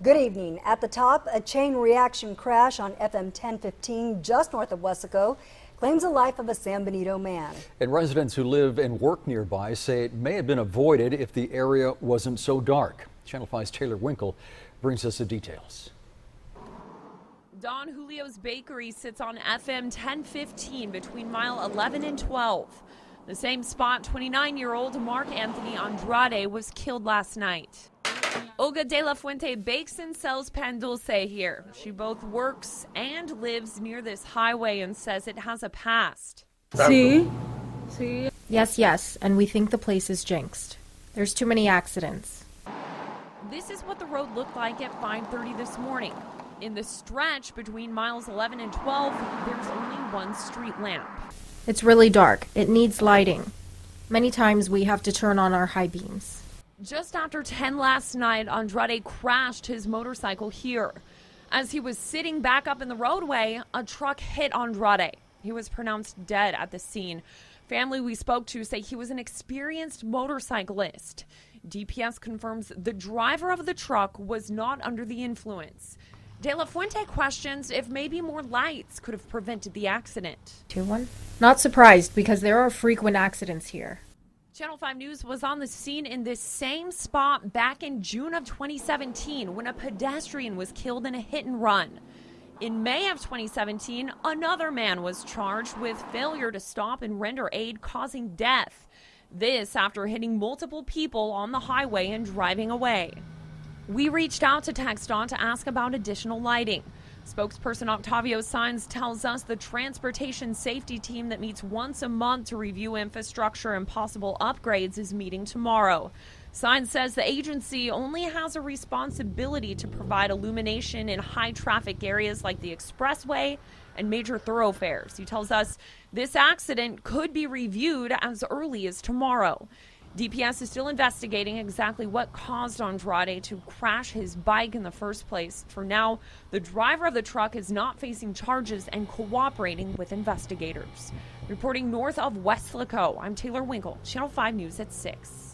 Good evening. At the top, a chain reaction crash on FM 1015 just north of Weslaco claims the life of a San Benito man. And residents who live and work nearby say it may have been avoided if the area wasn't so dark. Channel 5's Taylor Winkle brings us the details. Don Julio's Bakery sits on FM 1015 between mile 11 and 12. The same spot 29-year-old Mark Anthony Andrade was killed last night. Olga de la Fuente bakes and sells pan dulce here. She both works and lives near this highway and says it has a past. See? Yes, and we think the place is jinxed. There's too many accidents. This is what the road looked like at 5:30 this morning. In the stretch between miles 11 and 12, there's only one street lamp. It's really dark. It needs lighting. Many times we have to turn on our high beams. Just after 10 last night, Andrade crashed his motorcycle here. As he was sitting back up in the roadway, a truck hit Andrade. He was pronounced dead at the scene. Family we spoke to say he was an experienced motorcyclist. DPS confirms the driver of the truck was not under the influence. De La Fuente questions if maybe more lights could have prevented the accident. 2-1? Not surprised because there are frequent accidents here. Channel 5 News was on the scene in this same spot back in June of 2017 when a pedestrian was killed in a hit and run. In May of 2017, another man was charged with failure to stop and render aid causing death. This after hitting multiple people on the highway and driving away. We reached out to TxDOT to ask about additional lighting. Spokesperson Octavio Saenz tells us the transportation safety team that meets once a month to review infrastructure and possible upgrades is meeting tomorrow. Saenz says the agency only has a responsibility to provide illumination in high traffic areas like the expressway and major thoroughfares. He tells us this accident could be reviewed as early as tomorrow. DPS is still investigating exactly what caused Andrade to crash his bike in the first place. For now, the driver of the truck is not facing charges and cooperating with investigators. Reporting north of Weslaco, I'm Taylor Winkle, Channel 5 News at 6.